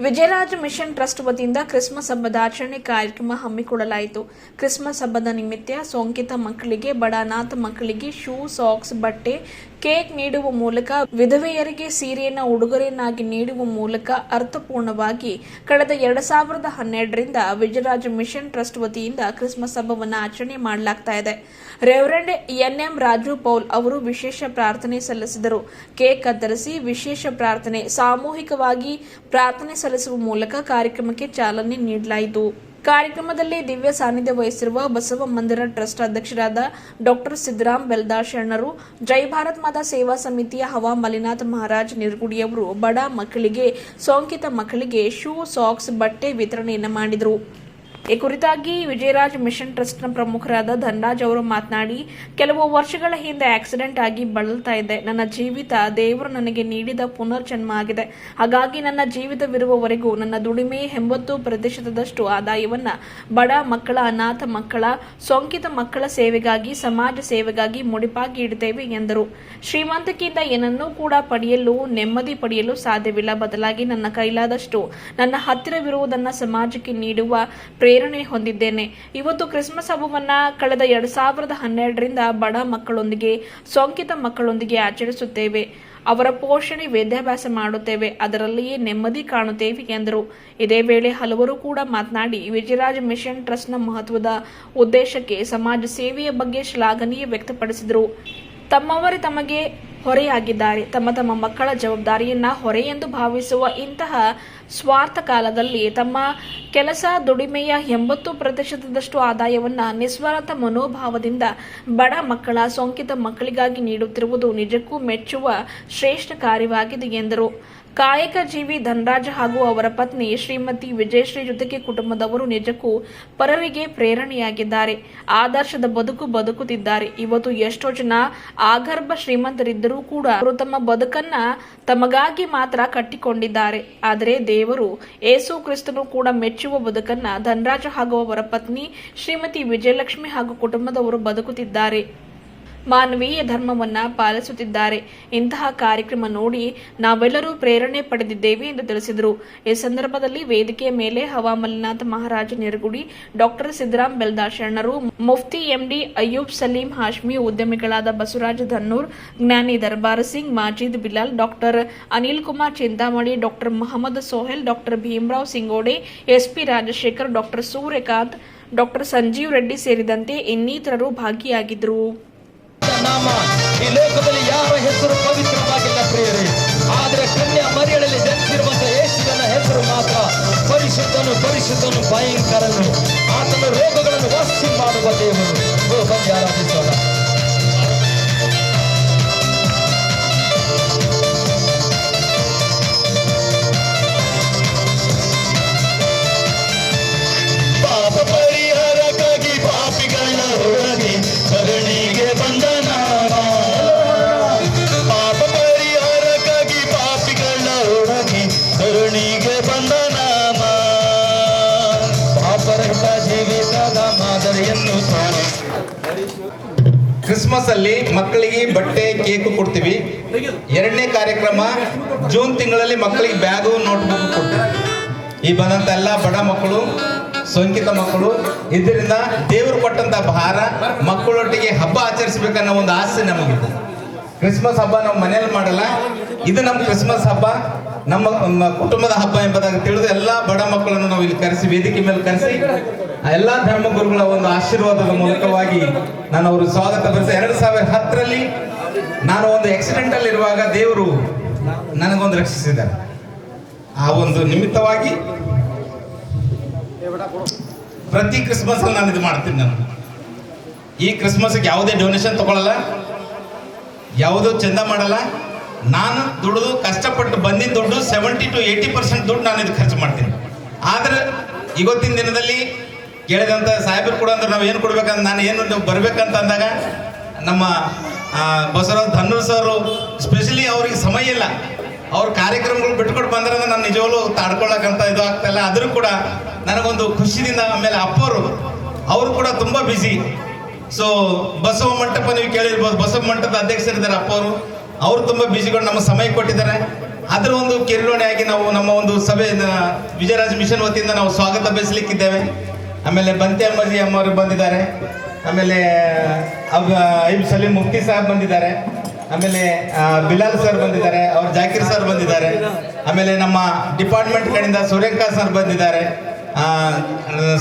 Vijayaraja mission trust ವತಿಯಿಂದ Christmas ಹಬ್ಬದ ಆಚರಣೆ ಕಾರ್ಯಕ್ರಮ ಹಮ್ಮಿಕೊಳ್ಳಲಾಯಿತು. ಕ್ರಿಸ್ಮಸ್ ಹಬ್ಬದ ನಿಮಿತ್ತ ಸೋಂಕಿತ ಮಕ್ಕಳಿಗೆ, ಬಡ ಅನಾಥ ಮಕ್ಕಳಿಗೆ ಶೂ, ಸಾಕ್ಸ್, ಬಟ್ಟೆ, ಕೇಕ್ ನೀಡುವ ಮೂಲಕ, ವಿಧವೆಯರಿಗೆ ಸೀರೆಯನ್ನು ಉಡುಗೊರೆಯನ್ನಾಗಿ ನೀಡುವ ಮೂಲಕ ಅರ್ಥಪೂರ್ಣವಾಗಿ ಕಳೆದ 2012ರಿಂದ ವಿಜಯರಾಜ ಮಿಷನ್ ಟ್ರಸ್ಟ್ ವತಿಯಿಂದ ಕ್ರಿಸ್ಮಸ್ ಹಬ್ಬವನ್ನು ಆಚರಣೆ ಮಾಡಲಾಗ್ತಾ ಇದೆ. ರೆವರೆಂಡ್ ಎನ್.ಎಂ. ರಾಜು ಪೌಲ್ ಅವರು ವಿಶೇಷ ಪ್ರಾರ್ಥನೆ ಸಲ್ಲಿಸಿದರು. ಕೇಕ್ ಕತ್ತರಿಸಿ ವಿಶೇಷ ಪ್ರಾರ್ಥನೆ, ಸಾಮೂಹಿಕವಾಗಿ ಪ್ರಾರ್ಥನೆ ಸಲ್ಲಿಸುವ ಮೂಲಕ ಕಾರ್ಯಕ್ರಮಕ್ಕೆ ಚಾಲನೆ ನೀಡಲಾಯಿತು. ಕಾರ್ಯಕ್ರಮದಲ್ಲಿ ದಿವ್ಯ ಸಾನ್ನಿಧ್ಯ ವಹಿಸಿರುವ ಬಸವ ಮಂದಿರ ಟ್ರಸ್ಟ್ ಅಧ್ಯಕ್ಷರಾದ ಡಾಕ್ಟರ್ ಸಿದ್ದರಾಮ್ ಬೆಲ್ದಾಳ್ ಶರಣರು, ಜೈ ಭಾರತ್ ಮಾತಾ ಸೇವಾ ಸಮಿತಿಯ ಹವಾ ಮಲ್ಲಿನಾಥ ಮಹಾರಾಜ್ ನಿರ್ಗುಡಿಯವರು ಬಡ ಮಕ್ಕಳಿಗೆ, ಸೋಂಕಿತ ಮಕ್ಕಳಿಗೆ ಶೂ, ಸಾಕ್ಸ್, ಬಟ್ಟೆ ವಿತರಣೆಯನ್ನು ಮಾಡಿದರು. ಈ ಕುರಿತಾಗಿ ವಿಜಯರಾಜ್ ಮಿಷನ್ ಟ್ರಸ್ಟ್ನ ಪ್ರಮುಖರಾದ ಧನರಾಜ್ ಅವರು ಮಾತನಾಡಿ, ಕೆಲವು ವರ್ಷಗಳ ಹಿಂದೆ ಆಕ್ಸಿಡೆಂಟ್ ಆಗಿ ಬಳಲ್ತಾ ಇದ್ದೆ. ನನ್ನ ಜೀವಿತ ದೇವರು ನನಗೆ ನೀಡಿದ ಪುನರ್ಜನ್ಮ ಆಗಿದೆ. ಹಾಗಾಗಿ ನನ್ನ ಜೀವಿತವಿರುವವರೆಗೂ ನನ್ನ ದುಡಿಮೆ 80% ಆದಾಯವನ್ನ ಬಡ ಮಕ್ಕಳ, ಅನಾಥ ಮಕ್ಕಳ, ಸೋಂಕಿತ ಮಕ್ಕಳ ಸೇವೆಗಾಗಿ, ಸಮಾಜ ಸೇವೆಗಾಗಿ ಮುಡಿಪಾಗಿ ಇಡುತ್ತೇವೆ ಎಂದರು. ಶ್ರೀಮಂತಿಕೆಯಿಂದ ಏನನ್ನೂ ಕೂಡ ಪಡೆಯಲು, ನೆಮ್ಮದಿ ಪಡೆಯಲು ಸಾಧ್ಯವಿಲ್ಲ. ಬದಲಾಗಿ ನನ್ನ ಕೈಲಾದಷ್ಟು ನನ್ನ ಹತ್ತಿರವಿರುವುದನ್ನು ಸಮಾಜಕ್ಕೆ ನೀಡುವ ಪ್ರೇರಣೆ ಹೊಂದಿದ್ದೇನೆ. ಇವತ್ತು ಕ್ರಿಸ್ಮಸ್ ಹಬ್ಬವನ್ನ ಕಳೆದ 2012ರಿಂದ ಬಡ ಮಕ್ಕಳೊಂದಿಗೆ, ಸೋಂಕಿತ ಮಕ್ಕಳೊಂದಿಗೆ ಆಚರಿಸುತ್ತೇವೆ. ಅವರ ಪೋಷಣೆ, ವಿದ್ಯಾಭ್ಯಾಸ ಮಾಡುತ್ತೇವೆ, ಅದರಲ್ಲಿಯೇ ನೆಮ್ಮದಿ ಕಾಣುತ್ತೇವೆ ಎಂದರು. ಇದೇ ವೇಳೆ ಹಲವರು ಕೂಡ ಮಾತನಾಡಿ ವಿಜಯರಾಜ ಮಿಷನ್ ಟ್ರಸ್ಟ್ನ ಮಹತ್ವದ ಉದ್ದೇಶಕ್ಕೆ, ಸಮಾಜ ಸೇವೆಯ ಬಗ್ಗೆ ಶ್ಲಾಘನೀಯ ವ್ಯಕ್ತಪಡಿಸಿದರು. ತಮ್ಮವರೇ ತಮಗೆ ಹೊರೆಯಾಗಿದ್ದಾರೆ. ತಮ್ಮ ಮಕ್ಕಳ ಜವಾಬ್ದಾರಿಯನ್ನ ಹೊರೆ ಎಂದು ಭಾವಿಸುವ ಇಂತಹ ಸ್ವಾರ್ಥ ಕಾಲದಲ್ಲಿ ತಮ್ಮ ಕೆಲಸ, ದುಡಿಮೆಯ 80% ಆದಾಯವನ್ನ ನಿಸ್ವಾರ್ಥ ಮನೋಭಾವದಿಂದ ಬಡ ಮಕ್ಕಳ, ಸೋಂಕಿತ ಮಕ್ಕಳಿಗಾಗಿ ನೀಡುತ್ತಿರುವುದು ನಿಜಕ್ಕೂ ಮೆಚ್ಚುವ ಶ್ರೇಷ್ಠ ಕಾರ್ಯವಾಗಿದೆ ಎಂದರು. ಕಾಯಕ ಜೀವಿ ಧನರಾಜ್ ಹಾಗೂ ಅವರ ಪತ್ನಿ ಶ್ರೀಮತಿ ವಿಜಯಶ್ರೀ ಜೊತೆಗೆ ಕುಟುಂಬದವರು ನಿಜಕ್ಕೂ ಪರರಿಗೆ ಪ್ರೇರಣೆಯಾಗಿದ್ದಾರೆ. ಆದರ್ಶದ ಬದುಕು ಬದುಕುತ್ತಿದ್ದಾರೆ. ಇವತ್ತು ಎಷ್ಟೋ ಜನ ಆಗರ್ಭ ಶ್ರೀಮಂತರಿದ್ದರೂ ಕೂಡ ಅವರು ತಮ್ಮ ಬದುಕನ್ನ ತಮಗಾಗಿ ಮಾತ್ರ ಕಟ್ಟಿಕೊಂಡಿದ್ದಾರೆ. ಆದರೆ ದೇವರು ಯೇಸು ಕ್ರಿಸ್ತನು ಕೂಡ ಮೆಚ್ಚುವ ಬದುಕನ್ನ ಧನರಾಜ್ ಹಾಗೂ ಅವರ ಪತ್ನಿ ಶ್ರೀಮತಿ ವಿಜಯಲಕ್ಷ್ಮಿ ಹಾಗೂ ಕುಟುಂಬದವರು ಬದುಕುತ್ತಿದ್ದಾರೆ. ಮಾನವೀಯ ಧರ್ಮವನ್ನ ಪಾಲಿಸುತ್ತಿದ್ದಾರೆ. ಇಂತಹ ಕಾರ್ಯಕ್ರಮ ನೋಡಿ ನಾವೆಲ್ಲರೂ ಪ್ರೇರಣೆ ಪಡೆದಿದ್ದೇವೆ ಎಂದು ತಿಳಿಸಿದರು. ಈ ಸಂದರ್ಭದಲ್ಲಿ ವೇದಿಕೆಯ ಮೇಲೆ ಹವಾ ಮಲ್ಲಿನಾಥ ಮಹಾರಾಜ ನಿರ್ಗುಡಿ, ಡಾಕ್ಟರ್ ಸಿದ್ದರಾಮ್ ಬೆಲ್ದಾಳ್ ಶರಣರು, ಮುಫ್ತಿ ಎಂಡಿ ಅಯ್ಯೂಬ್ ಸಲೀಂ ಹಾಶ್ಮಿ, ಉದ್ಯಮಿಗಳಾದ Basavaraj Dhannur, Gyani Darbar Singh, Majid Bilal, doctor Anil Kumar Chintamani, doctor Mohammed Sohail, doctor Bhimrao Singode, SP Rajashekar, doctor Suryakant, doctor Sanjeev Reddy ಸೇರಿದಂತೆ ಇನ್ನಿತರರು ಭಾಗಿಯಾಗಿದ್ದರು. ನಾಮ ಈ ಲೋಕದಲ್ಲಿ ಯಾರ ಹೆಸರು ಪವಿತ್ರವಾಗಿಲ್ಲ ಪ್ರಿಯರೇ, ಆದರೆ ಕನ್ಯಾ ಮರಿಯಳಲ್ಲಿ ಜನಿಸಿರುವಂತಹ ಯೇಸುವಿನ ಹೆಸರು ಮಾತ್ರ ಪರಿಶುದ್ಧನು, ಪರಿಶುದ್ಧನು, ಭಯಂಕರನು. ಆತನ ರೋಗಗಳನ್ನು ವಾಸಿ ಮಾಡುವ ದೇವರು. ಬನ್ನಿ ಆರಾಧಿಸೋಣ. ಪಾಪ ಪರಿಹಾರಕ್ಕಾಗಿ ಪಾಪಿಗಳ ಹೊರಗೆ ಕರುಣಿಗೆ ಬಂದ ಕ್ರಿಸ್ಮಸ್ ಅಲ್ಲಿ ಮಕ್ಕಳಿಗೆ ಬಟ್ಟೆ, ಕೇಕ್ ಕೊಡ್ತೀವಿ. 2ನೇ ಕಾರ್ಯಕ್ರಮ ಜೂನ್ ತಿಂಗಳಲ್ಲಿ ಮಕ್ಕಳಿಗೆ ಬ್ಯಾಗು, ನೋಟ್ಬುಕ್ ಕೊಡ್ತೀವಿ. ಈ ಬಂದಂತ ಎಲ್ಲ ಬಡ ಮಕ್ಕಳು, ಸೋಂಕಿತ ಮಕ್ಕಳು, ಇದರಿಂದ ದೇವರು ಕೊಟ್ಟಂತ ಭಾರ ಮಕ್ಕಳೊಟ್ಟಿಗೆ ಹಬ್ಬ ಆಚರಿಸಬೇಕನ್ನೋ ಒಂದು ಆಸೆ ನಮಗಿದೆ. ಕ್ರಿಸ್ಮಸ್ ಹಬ್ಬ ನಾವು ಮನೇಲಿ ಮಾಡಲ್ಲ, ಇದು ನಮ್ಮ ಕ್ರಿಸ್ಮಸ್ ಹಬ್ಬ, ನಮ್ಮ ಕುಟುಂಬದ ಹಬ್ಬ ಎಂಬುದಾಗಿ ತಿಳಿದು ಎಲ್ಲ ಬಡ ಮಕ್ಕಳನ್ನು ನಾವು ಇಲ್ಲಿ ಕರೆಸಿ, ವೇದಿಕೆ ಮೇಲೆ ಕರೆಸಿ, ಎಲ್ಲಾ ಧರ್ಮಗುರುಗಳ ಒಂದು ಆಶೀರ್ವಾದದ ಮೂಲಕವಾಗಿ ನಾನು ಅವರು ಸ್ವಾಗತ ಬರೆಸಿ. 2010ರಲ್ಲಿ ನಾನು ಒಂದು ಆಕ್ಸಿಡೆಂಟ್ ಅಲ್ಲಿ ಇರುವಾಗ ದೇವರು ನನಗೊಂದು ರಕ್ಷಿಸಿದ್ದಾರೆ. ಆ ಒಂದು ನಿಮಿತ್ತವಾಗಿ ಪ್ರತಿ ಕ್ರಿಸ್ಮಸ್ ನಾನು ಇದು ಮಾಡ್ತೀನಿ. ನಾನು ಈ ಕ್ರಿಸ್ಮಸ್ಗೆ ಯಾವುದೇ ಡೊನೇಷನ್ ತಗೊಳ್ಳಲ್ಲ, ಯಾವುದೋ ಚಂದ ಮಾಡಲ್ಲ. ನಾನು ದುಡಿದು ಕಷ್ಟಪಟ್ಟು ಬಂದಿದ್ದ ದುಡ್ಡು 70 to 80% ದುಡ್ಡು ನಾನು ಇದು ಖರ್ಚು ಮಾಡ್ತೀನಿ. ಆದ್ರೆ ಇವತ್ತಿನ ದಿನದಲ್ಲಿ ಕೇಳಿದಂಥ ಸಾಹೇಬರು ಕೂಡ ಅಂದ್ರೆ ನಾವು ಏನು ಕೊಡ್ಬೇಕಂತ, ನಾನು ಏನು ಬರ್ಬೇಕಂತ ಅಂದಾಗ ನಮ್ಮ ಬಸವರಾಜ್ ಧನ್ನೂರ್ ಸರ್ ಸ್ಪೆಷಲಿ ಅವ್ರಿಗೆ ಸಮಯ ಇಲ್ಲ. ಅವ್ರ ಕಾರ್ಯಕ್ರಮಗಳು ಬಿಟ್ಕೊಟ್ಟು ಬಂದ್ರೆ ನಾನು ನಿಜವಾಗ್ಲೂ ತಾಡ್ಕೊಳ್ಳೋಕ್ಕಂತ ಇದು ಆಗ್ತಾಯಿಲ್ಲ. ಆದರೂ ಕೂಡ ನನಗೊಂದು ಖುಷಿದಿಂದ. ಆಮೇಲೆ ಅಪ್ಪವರು ಅವರು ಕೂಡ ತುಂಬ ಬ್ಯುಸಿ. ಸೊ ಬಸವ ಮಂಟಪ ನೀವು ಕೇಳಿರ್ಬೋದು, ಬಸವ ಮಂಟಪದ ಅಧ್ಯಕ್ಷರಿದ್ದಾರೆ ಅಪ್ಪವರು. ಅವರು ತುಂಬ ಬ್ಯುಸಿಗಳು, ನಮ್ಮ ಸಮಯ ಕೊಟ್ಟಿದ್ದಾರೆ. ಅದರ ಒಂದು ಕಿರುಣೆಯಾಗಿ ನಾವು ನಮ್ಮ ಒಂದು ಸಭೆ ವಿಜಯರಾಜ್ ಮಿಷನ್ ವತಿಯಿಂದ ನಾವು ಸ್ವಾಗತ ಬಯಸಲಿಕ್ಕಿದ್ದೇವೆ. ಆಮೇಲೆ ಬಂತೆ ಅಮ್ಮಾಜಿ ಅಮ್ಮವರು ಬಂದಿದ್ದಾರೆ, ಆಮೇಲೆ ಐಬ್ ಸಲೀಂ ಮುಫ್ತಿ ಸಾಹೇಬ್ ಬಂದಿದ್ದಾರೆ, ಆಮೇಲೆ ಬಿಲಾಲ್ ಸರ್ ಬಂದಿದ್ದಾರೆ, ಅವ್ರ ಜಾಕೀರ್ ಸರ್ ಬಂದಿದ್ದಾರೆ, ಆಮೇಲೆ ನಮ್ಮ ಡಿಪಾರ್ಟ್ಮೆಂಟ್ ಕಡೆಯಿಂದ ಸೂರ್ಯಕಾಂತ್ ಸರ್ ಬಂದಿದ್ದಾರೆ,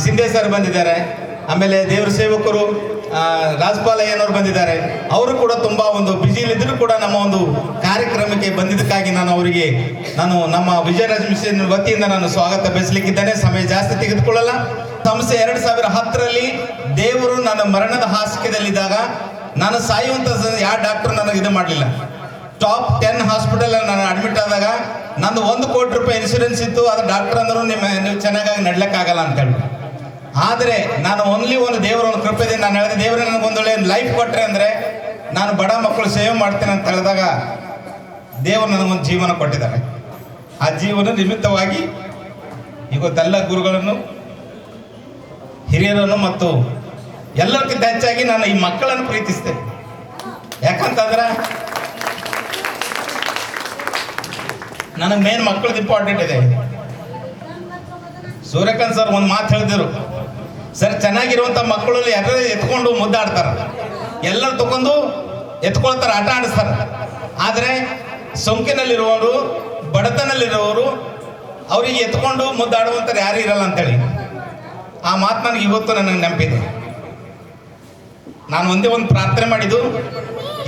ಸಿಂಧೆ ಸರ್ ಬಂದಿದ್ದಾರೆ, ಆಮೇಲೆ ದೇವ್ರ ಸೇವಕರು ರಾಜ್ಪಾಲ್ ಅಯ್ಯನವ್ರು ಬಂದಿದ್ದಾರೆ. ಅವರು ಕೂಡ ತುಂಬ ಒಂದು ಬ್ಯುಸಿಲಿದ್ದರೂ ಕೂಡ ನಮ್ಮ ಒಂದು ಕಾರ್ಯಕ್ರಮಕ್ಕೆ ಬಂದಿದ್ದಕ್ಕಾಗಿ ನಾನು ಅವರಿಗೆ ನಮ್ಮ ವಿಜಯರಾಜ್ ಮಿಷನ್ ವತಿಯಿಂದ ನಾನು ಸ್ವಾಗತ ಬಯಸಲಿಕ್ಕಿದ್ದೇನೆ. ಸಮಯ ಜಾಸ್ತಿ ತೆಗೆದುಕೊಳ್ಳಲ್ಲ. ಸಂಸ್ಥೆ 2010ರಲ್ಲಿ ದೇವರು ನನ್ನ ಮರಣದ ಹಾಸಿಗೆದಲ್ಲಿದ್ದಾಗ ನಾನು ಸಾಯುವಂಥ ಯಾವ ಡಾಕ್ಟರ್ ನನಗೆ ಇದು ಮಾಡಲಿಲ್ಲ. ಟಾಪ್ 10 ಹಾಸ್ಪಿಟಲ್ ನಾನು ಅಡ್ಮಿಟ್ ಆದಾಗ ನಂದು 1 ಕೋಟಿ ರೂಪಾಯಿ ಇನ್ಶೂರೆನ್ಸ್ ಇತ್ತು. ಅದು ಡಾಕ್ಟರ್ ಅಂದರೂ ನೀವು ಚೆನ್ನಾಗಾಗಿ ನಡ್ಲಿಕ್ಕಾಗಲ್ಲ ಅಂತೇಳಿ. ಆದರೆ ನಾನು ಓನ್ಲಿ ಒಂದು ದೇವರ ಒಂದು ಕೃಪೆದಿಂದ ನಾನು ಹೇಳಿದೆ, ದೇವರೇ ನನಗೊಂದೊಳ್ಳೆ ಲೈಫ್ ಕೊಟ್ಟರೆ ಅಂದರೆ ನಾನು ಬಡ ಮಕ್ಕಳು ಸೇವೆ ಮಾಡ್ತೇನೆ ಅಂತ ಹೇಳಿದಾಗ ದೇವರು ನನಗೊಂದು ಜೀವನ ಕೊಟ್ಟಿದ್ದಾರೆ. ಆ ಜೀವನ ನಿಮಿತ್ತವಾಗಿ ಇವತ್ತೆಲ್ಲ ಗುರುಗಳನ್ನು, ಹಿರಿಯರನ್ನು ಮತ್ತು ಎಲ್ಲರಿಗಿಂತ ಹೆಚ್ಚಾಗಿ ನಾನು ಈ ಮಕ್ಕಳನ್ನು ಪ್ರೀತಿಸ್ತೇನೆ. ಯಾಕಂತಂದ್ರೆ ನನಗೆ ಮೇನ್ ಮಕ್ಕಳದ್ದು ಇಂಪಾರ್ಟೆಂಟ್ ಇದೆ. ಸೂರ್ಯಕಾಂತ್ ಸರ್ ಒಂದು ಮಾತು ಹೇಳಿದ್ರು, ಸರ್ ಚೆನ್ನಾಗಿರುವಂಥ ಮಕ್ಕಳಲ್ಲಿ ಎಲ್ಲರೂ ಎತ್ಕೊಂಡು ಮುದ್ದಾಡ್ತಾರೆ, ಎಲ್ಲರೂ ತಗೊಂಡು ಎತ್ಕೊಳ್ತಾರೆ, ಆಟ ಆಡಿಸ್ತಾರೆ. ಆದರೆ ಸೋಂಕಿನಲ್ಲಿರುವವರು, ಬಡತನಲ್ಲಿರುವವರು ಅವರಿಗೆ ಎತ್ಕೊಂಡು ಮುದ್ದಾಡುವಂಥವ್ರು ಯಾರು ಇರಲ್ಲ ಅಂತೇಳಿ ಆ ಮಾತು ನನಗೆ ಇವತ್ತು ನನಗೆ ನೆನಪಿದೆ. ನಾನು ಒಂದೇ ಒಂದು ಪ್ರಾರ್ಥನೆ ಮಾಡಿದ್ದು,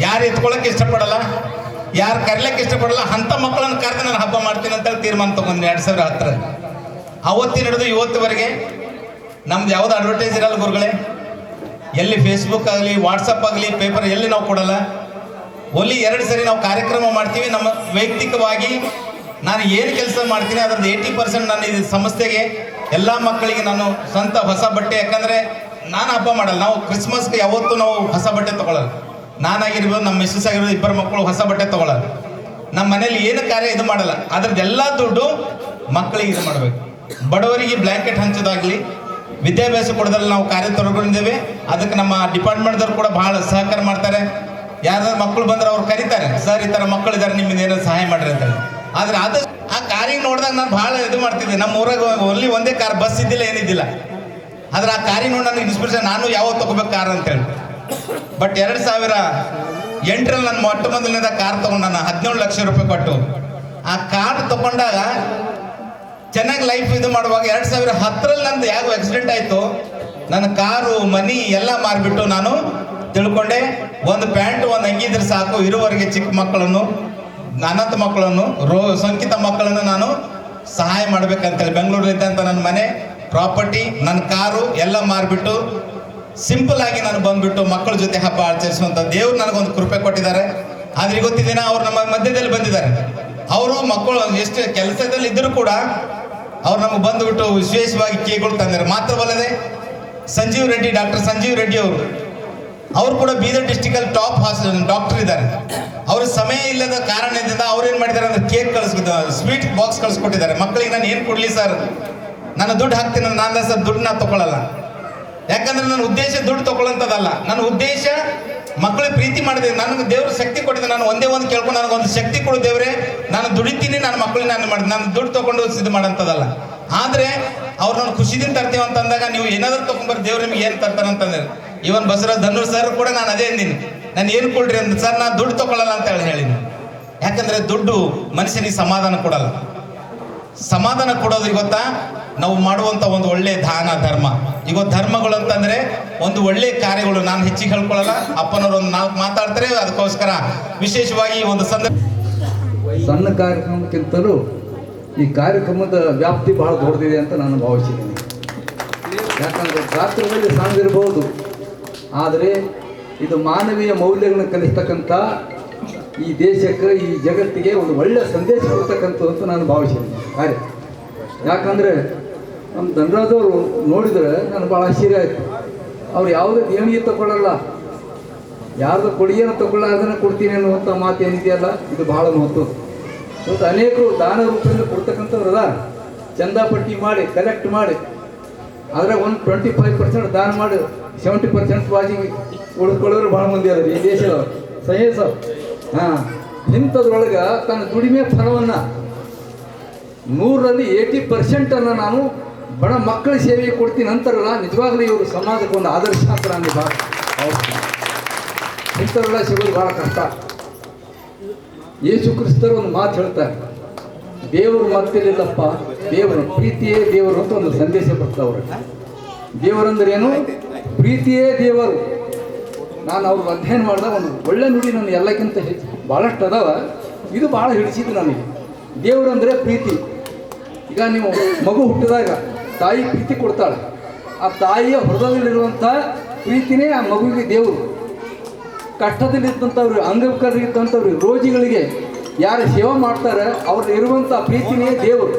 ಯಾರು ಎತ್ಕೊಳ್ಳೋಕೆ ಇಷ್ಟಪಡಲ್ಲ, ಯಾರು ಕರೀಲಿಕ್ಕೆ ಇಷ್ಟಪಡಲ್ಲ ಅಂಥ ಮಕ್ಕಳನ್ನು ಕರೆದು ನಾನು ಹಬ್ಬ ಮಾಡ್ತೀನಿ ಅಂತೇಳಿ ತೀರ್ಮಾನ ತಗೊಂಡು 2010 ಅವತ್ತಿನ ಹಿಡಿದು ಇವತ್ತುವರೆಗೆ ನಮ್ದು ಯಾವುದು ಅಡ್ವರ್ಟೈಸ್ ಇರಲ್ಲ ಗುರುಗಳೇ. ಎಲ್ಲಿ ಫೇಸ್ಬುಕ್ ಆಗಲಿ, ವಾಟ್ಸಪ್ ಆಗಲಿ, ಪೇಪರ್ ಎಲ್ಲಿ ನಾವು ಕೊಡಲ್ಲ. ಓನ್ಲಿ 2 ಸರಿ ನಾವು ಕಾರ್ಯಕ್ರಮ ಮಾಡ್ತೀವಿ. ನಮ್ಮ ವೈಯಕ್ತಿಕವಾಗಿ ನಾನು ಏನು ಕೆಲಸ ಮಾಡ್ತೀನಿ ಅದರದ್ದು 80% ನಾನು ಈ ಸಂಸ್ಥೆಗೆ ಎಲ್ಲ ಮಕ್ಕಳಿಗೆ ನಾನು ಸ್ವಂತ ಹೊಸ ಬಟ್ಟೆ, ಯಾಕಂದರೆ ನಾನು ಹಬ್ಬ ಮಾಡಲ್ಲ. ನಾವು ಕ್ರಿಸ್ಮಸ್ಗೆ ಯಾವತ್ತೂ ನಾವು ಹೊಸ ಬಟ್ಟೆ ತೊಗೊಳ್ಳಲ್ಲ. ನಾನಾಗಿರ್ಬೋದು, ನಮ್ಮ ಮಿಸ್ಸಸ್ ಆಗಿರ್ಬೋದು, 2 ಮಕ್ಕಳು ಹೊಸ ಬಟ್ಟೆ ತೊಗೊಳ್ಳಲ್ಲ. ನಮ್ಮ ಮನೇಲಿ ಏನು ಕಾರ್ಯ ಇದು ಮಾಡಲ್ಲ. ಅದ್ರದ್ದೆಲ್ಲ ದುಡ್ಡು ಮಕ್ಕಳಿಗೆ ಇದು ಮಾಡಬೇಕು. ಬಡವರಿಗೆ ಬ್ಲ್ಯಾಂಕೆಟ್ ಹಂಚೋದಾಗಲಿ, ವಿದ್ಯಾಭ್ಯಾಸ ಕೊಡೋದ್ರಲ್ಲಿ ನಾವು ಕಾರ್ಯ ತೊಡಗಿದ್ದೇವೆ. ಅದಕ್ಕೆ ನಮ್ಮ ಡಿಪಾರ್ಟ್ಮೆಂಟ್ದವ್ರು ಕೂಡ ಬಹಳ ಸಹಕಾರ ಮಾಡ್ತಾರೆ. ಯಾರಾದ್ರೂ ಮಕ್ಕಳು ಬಂದ್ರೆ ಅವ್ರು ಕರೀತಾರೆ, ಸರ್ ಈ ಥರ ಮಕ್ಕಳಿದ್ದಾರೆ, ನಿಮ್ಮಿಂದ ಏನೋ ಸಹಾಯ ಮಾಡ್ರಿ ಅಂತೇಳಿ. ಆದರೆ ಅದು ಆ ಕಾರಿಗೆ ನೋಡಿದಾಗ ನಾನು ಭಾಳ ಇದು ಮಾಡ್ತಿದ್ದೆ. ನಮ್ಮ ಊರಾಗ ಓನ್ಲಿ ಒಂದೇ ಕಾರ್, ಬಸ್ ಇದ್ದಿಲ್ಲ, ಏನಿದ್ದಿಲ್ಲ. ಆದರೆ ಆ ಕಾರಿಗೆ ನೋಡಿ ನನಗೆ ಇನ್ಸ್ಪಿರೇಷನ್, ನಾನು ಯಾವತ್ತು ತೊಗೋಬೇಕು ಕಾರ್ ಅಂತೇಳಿ. ಬಟ್ 2008ರಲ್ಲಿ ನಾನು ಮೊಟ್ಟ ಮೊದಲನೇದ ಕಾರ್ ತೊಗೊಂಡು ನಾನು 17 ಲಕ್ಷ ರೂಪಾಯಿ ಕೊಟ್ಟು ಆ ಕಾರ್ ತೊಗೊಂಡಾಗ ಚೆನ್ನಾಗಿ ಲೈಫ್ ಇದು ಮಾಡುವಾಗ 2010ರಲ್ಲಿ ನಂದು ಯಾವ ಆಕ್ಸಿಡೆಂಟ್ ಆಯಿತು, ನನ್ನ ಕಾರು, ಮನಿ ಎಲ್ಲ ಮಾರಿಬಿಟ್ಟು ನಾನು ತಿಳ್ಕೊಂಡೆ, ಒಂದು ಪ್ಯಾಂಟು, ಒಂದು ಅಂಗಿ ಇದ್ರೆ ಸಾಕು, ಇರುವವರೆಗೆ ಚಿಕ್ಕ ಮಕ್ಕಳನ್ನು, ಅನಾಥ ಮಕ್ಕಳನ್ನು, ಸೋಂಕಿತ ಮಕ್ಕಳನ್ನು ನಾನು ಸಹಾಯ ಮಾಡ್ಬೇಕಂತೇಳಿ ಬೆಂಗಳೂರಲ್ಲಿದ್ದಂಥ ನನ್ನ ಮನೆ, ಪ್ರಾಪರ್ಟಿ, ನನ್ನ ಕಾರು ಎಲ್ಲ ಮಾರಿಬಿಟ್ಟು ಸಿಂಪಲ್ ಆಗಿ ನಾನು ಬಂದ್ಬಿಟ್ಟು ಮಕ್ಕಳ ಜೊತೆ ಹಬ್ಬ ಆಚರಿಸುವಂಥ ದೇವ್ರು ನನಗೊಂದು ಕೃಪೆ ಕೊಟ್ಟಿದ್ದಾರೆ. ಆದ್ರೆ ಇವತ್ತಿನ ಅವ್ರು ನಮ್ಮ ಮಧ್ಯದಲ್ಲಿ ಬಂದಿದ್ದಾರೆ. ಅವರು ಮಕ್ಕಳು ಎಷ್ಟು ಕೆಲಸದಲ್ಲಿ ಇದ್ದರೂ ಕೂಡ ಅವ್ರು ನಮಗೆ ಬಂದುಬಿಟ್ಟು ವಿಶೇಷವಾಗಿ ಕೇಕ್ಗಳು ತಂದಿದ್ದಾರೆ. ಮಾತ್ರವಲ್ಲದೆ ಸಂಜೀವ್ ರೆಡ್ಡಿ, ಡಾಕ್ಟರ್ ಸಂಜೀವ್ ರೆಡ್ಡಿ ಅವರು ಕೂಡ ಬೀದರ್ ಡಿಸ್ಟಿಕಲ್ಲಿ ಟಾಪ್ ಡಾಕ್ಟರ್ ಇದ್ದಾರೆ. ಅವರು ಸಮಯ ಇಲ್ಲದ ಕಾರಣದಿಂದ ಅವ್ರು ಏನು ಮಾಡಿದ್ದಾರೆ ಅಂದ್ರೆ ಕೇಕ್ ಸ್ವೀಟ್ ಬಾಕ್ಸ್ ಕಳಿಸ್ಕೊಟ್ಟಿದ್ದಾರೆ. ಮಕ್ಕಳಿಗೆ ನಾನು ಏನು ಕೊಡಲಿ ಸರ್, ನಾನು ದುಡ್ಡು ಹಾಕ್ತೀನಿ, ನಾನು ಸರ್ ದುಡ್ಡು ನಾನು ತೊಗೊಳ್ಳಲ್ಲ. ಯಾಕಂದ್ರೆ ನನ್ನ ಉದ್ದೇಶ ದುಡ್ಡು ತೊಗೊಳ್ಳೋಂಥದ್ದಲ್ಲ. ನನ್ನ ಉದ್ದೇಶ ಮಕ್ಕಳಿಗೆ ಪ್ರೀತಿ ಮಾಡಿದೆ. ನನಗೆ ದೇವ್ರ ಶಕ್ತಿ ಕೊಟ್ಟಿದೆ. ನಾನು ಒಂದೇ ಒಂದು ಕೇಳ್ಕೊಂಡು ನನಗೊಂದು ಶಕ್ತಿ ಕೊಡು ದೇವ್ರೆ, ನಾನು ದುಡಿತೀನಿ, ನನ್ನ ಮಕ್ಕಳಿಗೆ ನಾನು ಮಾಡಿದೆ, ನಾನು ದುಡ್ಡು ತೊಗೊಂಡು ಇದು ಮಾಡೋಂಥದ್ದಲ್ಲ. ಆದರೆ ಅವ್ರು ನಾನು ಖುಷಿದಿಂದ ತರ್ತೀವಿ ಅಂತಂದಾಗ ನೀವು ಏನಾದರೂ ತೊಗೊಂಡ್ಬರ್ರಿ, ದೇವ್ರು ನಿಮ್ಗೆ ಏನು ತರ್ತಾರೆ ಅಂತಂದ್ರೆ, ಇವನ್ ಬಸವರಾಜ್ ಧನ್ನೂರ್ ಸರ್ ಕೂಡ ನಾನು ಅದೇ ಅಂದಿನಿ, ನಾನು ಏನು ಕೊಡ್ರಿ ಅಂತ. ಸರ್ ನಾನು ದುಡ್ಡು ತೊಗೊಳ್ಳಲ್ಲ ಅಂತ ಹೇಳಿನಿ. ಯಾಕಂದರೆ ದುಡ್ಡು ಮನುಷ್ಯನಿಗೆ ಸಮಾಧಾನ ಕೊಡಲ್ಲ. ಸಮಾಧಾನ ಕೊಡೋದು ಗೊತ್ತಾ, ನಾವು ಮಾಡುವಂಥ ಒಂದು ಒಳ್ಳೆ ದಾನ ಧರ್ಮ. ಈಗ ಧರ್ಮಗಳು ಅಂತಂದರೆ ಒಂದು ಒಳ್ಳೆ ಕಾರ್ಯಗಳು. ನಾನು ಹೆಚ್ಚಿಗೆ ಹೇಳ್ಕೊಳ್ಳಲ್ಲ, ಅಪ್ಪನವರು ಒಂದು 4 ಮಾತಾಡ್ತಾರೆ. ಅದಕ್ಕೋಸ್ಕರ ವಿಶೇಷವಾಗಿ ಒಂದು ಸಣ್ಣ ಕಾರ್ಯಕ್ರಮಕ್ಕಿಂತಲೂ ಈ ಕಾರ್ಯಕ್ರಮದ ವ್ಯಾಪ್ತಿ ಬಹಳ ದೊಡ್ಡದಿದೆ ಅಂತ ನಾನು ಭಾವಿಸಿದ್ದೀನಿ. ಯಾಕಂದರೆ ಗಾತ್ರದಲ್ಲಿ ಸಣ್ಣದಿರ್ಬೋದು, ಆದರೆ ಇದು ಮಾನವೀಯ ಮೌಲ್ಯಗಳನ್ನು ಕಲಿಸ್ತಕ್ಕಂಥ, ಈ ದೇಶಕ್ಕೆ, ಈ ಜಗತ್ತಿಗೆ ಒಂದು ಒಳ್ಳೆಯ ಸಂದೇಶ ಕೊಡ್ತಕ್ಕಂಥದ್ದು ಅಂತ ನಾನು ಭಾವಿಸಿದ್ದೀನಿ ಕಾರ್ಯ. ಯಾಕಂದರೆ ನಮ್ಮ ಧನರಾಜವರು ನೋಡಿದರೆ ನನಗೆ ಭಾಳ ಆಶ್ಚರ್ಯ ಆಯಿತು. ಅವ್ರು ಯಾವುದೇ ದೇಣಿಗೆ ತಗೊಳ್ಳಲ್ಲ, ಯಾರ್ದು ಕೊಡುಗೆಯನ್ನು ತಗೊಳ್ಳೋ ಅದನ್ನು ಕೊಡ್ತೀನಿ ಅನ್ನುವಂಥ ಮಾತು ಏನಿದೆಯಲ್ಲ, ಇದು ಭಾಳ ಮಹತ್ವದ್ದು. ಇವತ್ತು ಅನೇಕರು ದಾನ ರೂಪದಲ್ಲಿ ಕೊಡ್ತಕ್ಕಂಥವ್ರು ಅದ, ಚಂದಾಪಟ್ಟಿ ಮಾಡಿ ಕಲೆಕ್ಟ್ ಮಾಡಿ ಅದ್ರಾಗ ಒಂದು 25% ದಾನ ಮಾಡಿ 70% ಬಾಜಿಗೆ ಉಳಿದುಕೊಳ್ಳೋರು ಭಾಳ ಮಂದಿ ಅದಾರೆ ಈ ದೇಶದವ್ರು. ಸಹೇಸ ಹಾಂ, ಇಂಥದ್ರೊಳಗೆ ತನ್ನ ದುಡಿಮೆ ಫಲವನ್ನು 100ರಲ್ಲಿ 80% ನಾನು ಬಡ ಮಕ್ಕಳ ಸೇವೆಗೆ ಕೊಡ್ತೀನಿ ಅಂತಾರಲ್ಲ, ನಿಜವಾಗ್ಲೂ ಇವರು ಸಮಾಜಕ್ಕೆ ಒಂದು ಆದರ್ಶ ಅಂತ ನನಗೆ ಭಾಳ ಭಾವಿಸ್ತೀನಿ. ಇಂಥವರೆಲ್ಲ ಸಿಗೋದು ಭಾಳ ಕಷ್ಟ. ಯೇಸು ಕ್ರಿಸ್ತರು ಒಂದು ಮಾತು ಹೇಳ್ತಾರೆ, ದೇವರು ಮತ್ತಿಲ್ಲಪ್ಪ, ದೇವರು ಪ್ರೀತಿಯೇ ದೇವರು ಅಂತ ಒಂದು ಸಂದೇಶ ಬರ್ತಾವ್ರೆ. ದೇವರಂದ್ರೆ ಏನು? ಪ್ರೀತಿಯೇ ದೇವರು. ನಾನು ಅವ್ರಿಗೆ ಅಧ್ಯಯನ ಮಾಡಿದಾಗ ಒಂದು ಒಳ್ಳೆ ನುಡಿ ನನ್ನ ಎಲ್ಲಕ್ಕಿಂತ ಹೆಚ್ಚು ಭಾಳಷ್ಟು ಅದಾವ, ಇದು ಭಾಳ ಹಿಡಿಸಿದ್ದು ನನಗೆ. ದೇವರಂದರೆ ಪ್ರೀತಿ. ಈಗ ನೀವು ಮಗು ಹುಟ್ಟಿದಾಗ ತಾಯಿ ಪ್ರೀತಿ ಕೊಡ್ತಾಳೆ, ಆ ತಾಯಿಯ ಹೃದಯದಲ್ಲಿರುವಂಥ ಪ್ರೀತಿನೇ ಆ ಮಗುವಿಗೆ ದೇವರು. ಕಷ್ಟದಲ್ಲಿದ್ದಂಥವ್ರು, ಅಂಗವಿಕಲರಿದ್ದಂಥವ್ರು, ರೋಗಿಗಳಿಗೆ ಯಾರು ಸೇವೆ ಮಾಡ್ತಾರೆ ಅವ್ರಿಗೆ ಇರುವಂಥ ಪ್ರೀತಿನೇ ದೇವರು.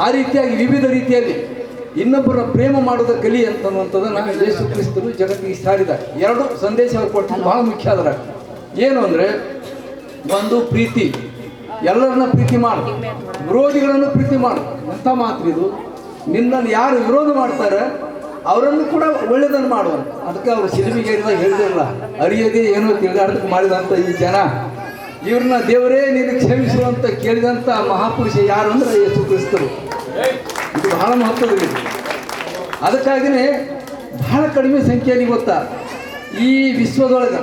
ಆ ರೀತಿಯಾಗಿ ವಿವಿಧ ರೀತಿಯಲ್ಲಿ ಇನ್ನೊಬ್ಬರ ಪ್ರೇಮ ಮಾಡೋದ ಕಲಿ ಅಂತನ್ನುವಂಥದ್ದನ್ನು ಯೇಸು ಕ್ರಿಸ್ತರು ಜಗತ್ತಿಗೆ ಸಾರಿದ್ದಾರೆ. 2 ಸಂದೇಶ ಅವ್ರು ಕೊಟ್ಟು ಭಾಳ ಮುಖ್ಯ ಅದರ. ಏನು ಅಂದರೆ, ಒಂದು ಪ್ರೀತಿ, ಎಲ್ಲರನ್ನ ಪ್ರೀತಿ ಮಾಡು, ವಿರೋಧಿಗಳನ್ನು ಪ್ರೀತಿ ಮಾಡು. ಎಂಥ ಮಾತು ಇದು! ನಿನ್ನನ್ನು ಯಾರು ವಿರೋಧ ಮಾಡ್ತಾರೆ ಅವರನ್ನು ಕೂಡ ಒಳ್ಳೆಯದನ್ನು ಮಾಡುವಂತ. ಅದಕ್ಕೆ ಅವರು ಸಿಲುಬೆಗೇರಿದಾಗ ಹೇಳಿದಿರಲ್ಲ, ಅರಿಯದೇ ಏನೋ ತಿಳಿದಾಡಕ್ಕೆ ಮಾಡಿದಂಥ ಈ ಜನ, ಇವ್ರನ್ನ ದೇವರೇ ನೀನು ಕ್ಷಮಿಸುವಂತ ಕೇಳಿದಂಥ ಮಹಾಪುರುಷ ಯಾರು ಅಂದ್ರೆ ಯೇಸು ಕ್ರಿಸ್ತರು. ಇದು ಬಹಳ ಮಹತ್ವದ. ಅದಕ್ಕಾಗಿಯೇ ಬಹಳ ಕಡಿಮೆ ಸಂಖ್ಯೆಯಲ್ಲಿ ಗೊತ್ತಾ ಈ ವಿಶ್ವದೊಳಗೆ,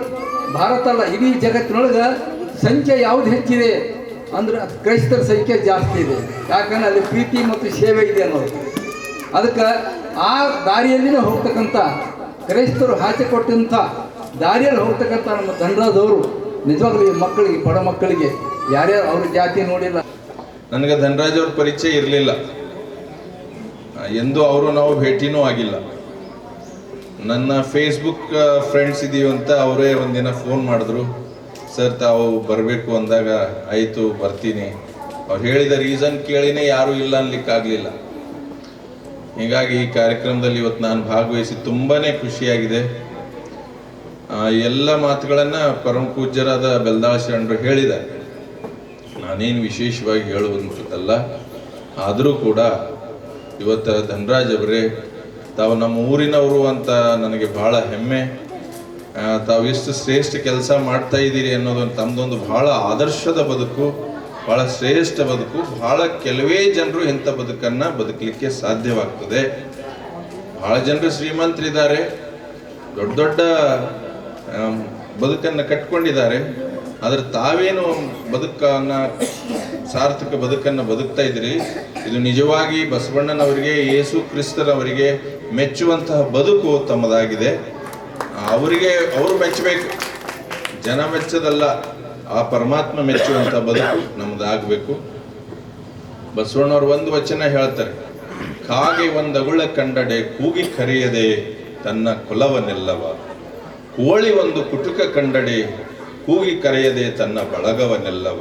ಭಾರತ ಅಲ್ಲ ಇಡೀ ಜಗತ್ತಿನೊಳಗೆ ಸಂಖ್ಯೆ ಯಾವುದು ಹೆಚ್ಚಿದೆ ಅಂದ್ರೆ ಕ್ರೈಸ್ತರ ಸಂಖ್ಯೆ ಜಾಸ್ತಿ ಇದೆ. ಯಾಕಂದ್ರೆ ಅಲ್ಲಿ ಪ್ರೀತಿ ಮತ್ತು ಸೇವೆ ಇದೆ ಅನ್ನೋದು. ಅದಕ್ಕೆ ಆ ದಾರಿಯಲ್ಲಿನೇ ಹೋಗ್ತಕ್ಕಂಥ ಕ್ರೈಸ್ತರು ಹಾಕಿಕೊಟ್ಟಂಥ ದಾರಿಯಲ್ಲಿ ಹೋಗ್ತಕ್ಕಂಥ ನಮ್ಮ ಧನರಾಜವರು ನಿಜವಾಗ್ಲೂ ಈ ಮಕ್ಕಳಿಗೆ, ಬಡ ಮಕ್ಕಳಿಗೆ, ಯಾರ್ಯಾರು ಅವ್ರ ಜಾತಿ ನೋಡಿಲ್ಲ. ನನಗೆ ಧನರಾಜ್ ಅವ್ರ ಪರಿಚಯ ಇರಲಿಲ್ಲ, ಎಂದು ಅವರು ನಾವು ಭೇಟಿನೂ ಆಗಿಲ್ಲ. ನನ್ನ ಫೇಸ್ಬುಕ್ ಫ್ರೆಂಡ್ಸ್ ಇದೀವಿ ಅಂತ ಅವರೇ ಒಂದಿನ ಫೋನ್ ಮಾಡಿದ್ರು, ಸರ್ ತಾವು ಬರಬೇಕು ಅಂದಾಗ ಆಯಿತು ಬರ್ತೀನಿ. ಅವ್ರು ಹೇಳಿದ ರೀಸನ್ ಕೇಳಿನೇ ಯಾರೂ ಇಲ್ಲ ಅನ್ಲಿಕ್ಕಾಗಲಿಲ್ಲ. ಹೀಗಾಗಿ ಈ ಕಾರ್ಯಕ್ರಮದಲ್ಲಿ ಇವತ್ತು ನಾನು ಭಾಗವಹಿಸಿ ತುಂಬಾ ಖುಷಿಯಾಗಿದೆ. ಎಲ್ಲ ಮಾತುಗಳನ್ನು ಪರಮ ಪೂಜ್ಯರಾದ ಬೆಲ್ದಾಳ್ ಶರಣರು ಹೇಳಿದ್ದಾರೆ, ನಾನೇನು ವಿಶೇಷವಾಗಿ ಹೇಳುವಂಥದ್ದಲ್ಲ. ಆದರೂ ಕೂಡ ಇವತ್ತು ಧನರಾಜ್ ಅವರೇ, ತಾವು ನಮ್ಮ ಊರಿನವರು ಅಂತ ನನಗೆ ಭಾಳ ಹೆಮ್ಮೆ. ತಾವು ಎಷ್ಟು ಶ್ರೇಷ್ಠ ಕೆಲಸ ಮಾಡ್ತಾ ಇದ್ದೀರಿ ಅನ್ನೋದೊಂದು ತಮ್ಮದೊಂದು ಭಾಳ ಆದರ್ಶದ ಬದುಕು, ಭಾಳ ಶ್ರೇಷ್ಠ ಬದುಕು. ಭಾಳ ಕೆಲವೇ ಜನರು ಇಂಥ ಬದುಕನ್ನು ಬದುಕಲಿಕ್ಕೆ ಸಾಧ್ಯವಾಗ್ತದೆ. ಭಾಳ ಜನರು ಶ್ರೀಮಂತರಿದ್ದಾರೆ, ದೊಡ್ಡ ದೊಡ್ಡ ಬದುಕನ್ನು ಕಟ್ಕೊಂಡಿದ್ದಾರೆ. ಆದರೆ ತಾವೇನು ಬದುಕನ್ನು, ಸಾರ್ಥಕ ಬದುಕನ್ನು ಬದುಕ್ತಾ ಇದ್ದೀರಿ, ಇದು ನಿಜವಾಗಿ ಬಸವಣ್ಣನವರಿಗೆ, ಯೇಸು ಕ್ರಿಸ್ತರವರಿಗೆ ಮೆಚ್ಚುವಂತಹ ಬದುಕು ತಮ್ಮದಾಗಿದೆ. ಅವರಿಗೆ ಅವರು ಮೆಚ್ಚಬೇಕು, ಜನ ಮೆಚ್ಚದಲ್ಲ, ಆ ಪರಮಾತ್ಮ ಮೆಚ್ಚುವಂಥ ಬದುಕು ನಮ್ಮದಾಗಬೇಕು. ಬಸವಣ್ಣವ್ರು ಒಂದು ವಚನ ಹೇಳ್ತಾರೆ, ಕಾಗೆ ಒಂದಗುಳ ಕಂಡಡೆ ಕೂಗಿ ಕರೆಯದೆ ತನ್ನ ಕುಲವನ್ನೆಲ್ಲವ, ಕೋಳಿ ಒಂದು ಕುಟುಕ ಕಂಡಡೆ ಕೂಗಿ ಕರೆಯದೆ ತನ್ನ ಬಳಗವನ್ನೆಲ್ಲವ,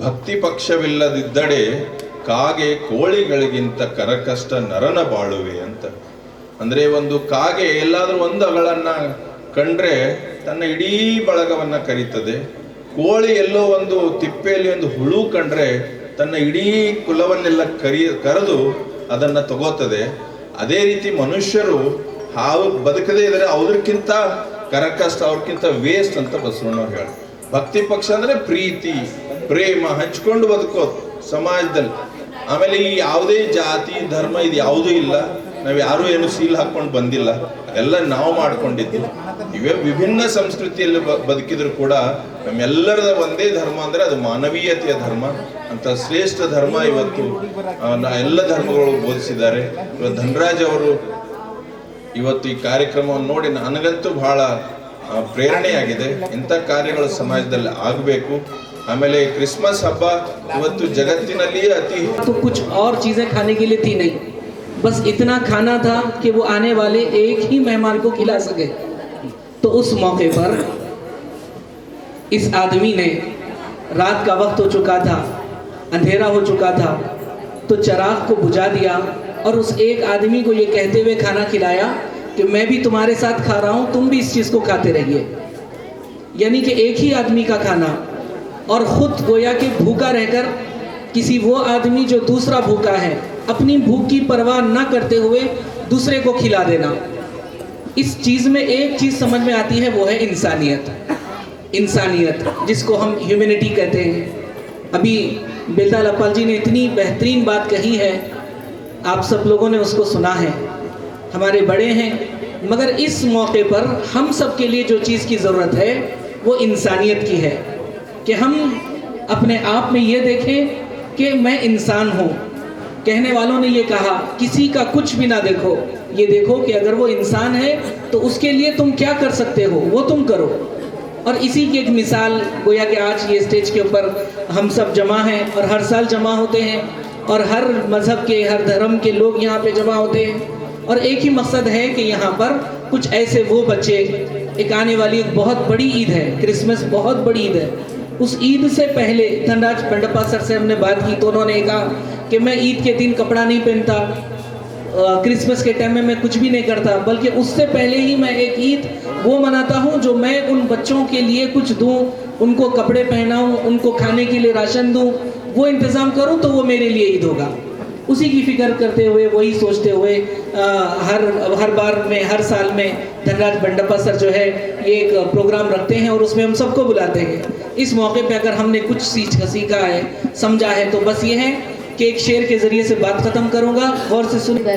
ಭಕ್ತಿ ಪಕ್ಷವಿಲ್ಲದಿದ್ದಡೆ ಕಾಗೆ ಕೋಳಿಗಳಿಗಿಂತ ಕರಕಷ್ಟ ನರನ ಬಾಳುವೆ ಅಂತ. ಅಂದರೆ ಒಂದು ಕಾಗೆ ಎಲ್ಲಾದರೂ ಒಂದು ಅಗಳನ್ನ ಕಂಡ್ರೆ ತನ್ನ ಇಡೀ ಬಳಗವನ್ನ ಕರೀತದೆ. ಕೋಳಿ ಎಲ್ಲೋ ಒಂದು ತಿಪ್ಪೆಯಲ್ಲಿ ಒಂದು ಹುಳು ಕಂಡ್ರೆ ತನ್ನ ಇಡೀ ಕುಲವನ್ನೆಲ್ಲ ಕರೆದು ಅದನ್ನು ತಗೋತದೆ. ಅದೇ ರೀತಿ ಮನುಷ್ಯರು ಹಾವು ಬದುಕದೇ ಇದ್ದಾರೆ, ಅವ್ರಕ್ಕಿಂತ ಕರಕಷ್ಟ, ಅವ್ರಕ್ಕಿಂತ ವೇಸ್ಟ್ ಅಂತ ಬಸವಣ್ಣವ್ರು ಹೇಳಿ. ಭಕ್ತಿ ಪಕ್ಷ ಅಂದರೆ ಪ್ರೀತಿ, ಪ್ರೇಮ ಹಂಚ್ಕೊಂಡು ಬದುಕೋದು ಸಮಾಜದಲ್ಲಿ. ಆಮೇಲೆ ಈ ಯಾವುದೇ ಜಾತಿ ಧರ್ಮ ಇದು ಯಾವುದೂ ಇಲ್ಲ, ನಾವು ಯಾರೂ ಏನು ಸೀಲ್ ಹಾಕೊಂಡು ಬಂದಿಲ್ಲ, ಎಲ್ಲ ನಾವು ಮಾಡ್ಕೊಂಡಿದ್ದು. ಇವೇ ವಿಭಿನ್ನ ಸಂಸ್ಕೃತಿಯಲ್ಲಿ ಬದುಕಿದ್ರು ಕೂಡ ನಮ್ಮೆಲ್ಲರದ ಒಂದೇ ಧರ್ಮ ಅಂದರೆ ಅದು ಮಾನವೀಯತೆಯ ಧರ್ಮ ಅಂತ ಶ್ರೇಷ್ಠ ಧರ್ಮ ಇವತ್ತು ಎಲ್ಲ ಧರ್ಮಗಳು ಬೋಧಿಸಿದ್ದಾರೆ. ಇವತ್ತು ಧನರಾಜ್ ಅವರು ಇವತ್ತು ಈ ಕಾರ್ಯಕ್ರಮವನ್ನು ನೋಡಿ ನನಗಂತೂ ಬಹಳ ಪ್ರೇರಣೆಯಾಗಿದೆ. ಇಂಥ ಕಾರ್ಯಗಳು ಸಮಾಜದಲ್ಲಿ ಆಗಬೇಕು. ಆಮೇಲೆ ಕ್ರಿಸ್ಮಸ್ ಹಬ್ಬ ಇವತ್ತು ಜಗತ್ತಿನಲ್ಲಿಯೇ ಅತಿ तो कुछ और चीजें खाने के लिए थी नहीं, बस इतना खाना था कि वो आने वाले एक ही मेहमान को खिला सके। तो उस मौके पर इस आदमी ने, रात का वक्त हो चुका था, अंधेरा हो चुका था, तो चिराग को बुझा दिया और उस एक आदमी को ये कहते हुए खाना खिलाया कि मैं भी तुम्हारे साथ खा रहा हूँ, तुम भी इस चीज़ को खाते रहिए। यानी कि एक ही आदमी का खाना, और खुद गोया के भूखा रहकर किसी वो आदमी जो दूसरा भूखा है अपनी भूख की परवाह न करते हुए दूसरे को खिला देना। इस चीज़ में एक चीज़ समझ में आती है, वो है इंसानियत। इंसानियत, जिसको हम ह्यूमैनिटी कहते हैं। अभी बेलदाल अप्पाल जी ने इतनी बेहतरीन बात कही है, आप सब लोगों ने उसको सुना है, हमारे बड़े हैं, मगर इस मौके पर हम सब के लिए जो चीज़ की ज़रूरत है वो इंसानियत की है, कि हम अपने आप में ये देखें कि मैं इंसान हूँ। कहने वालों ने ये कहा, किसी का कुछ भी ना देखो, ये देखो कि अगर वो इंसान है तो उसके लिए तुम क्या कर सकते हो वो तुम करो। और इसी की एक मिसाल गोया कि आज ये स्टेज के ऊपर हम सब जमा हैं और हर साल जमा होते हैं और हर मज़हब के, हर धर्म के लोग यहाँ पे जमा होते हैं, और एक ही मकसद है कि यहाँ पर कुछ ऐसे वो बच्चे, एक आने वाली एक बहुत बड़ी ईद है, क्रिसमस बहुत बड़ी ईद है, उस ईद से पहले धनराज बंडप्पा सर से हमने बात की तो उन्होंने कहा कि मैं ईद के दिन कपड़ा नहीं पहनता, क्रिसमस के टाइम में मैं कुछ भी नहीं करता, बल्कि उससे पहले ही मैं एक ईद वो मनाता हूँ जो मैं उन बच्चों के लिए कुछ दूँ, उनको कपड़े पहनाऊँ, उनको खाने के लिए राशन दूँ, वो इंतज़ाम करूँ तो वो मेरे लिए ईद होगा। उसी की फिक्र करते हुए, वही सोचते हुए हर बार में, हर साल में धनराज बंडप्पा सर जो है ये एक प्रोग्राम रखते हैं और उसमें हम सबको बुलाते हैं। इस मौके पे अगर हमने कुछ सीखा है, समझा है, तो बस ये है कि एक शेर के ज़रिए से बात ख़त्म करूँगा, गौर से सुनिए।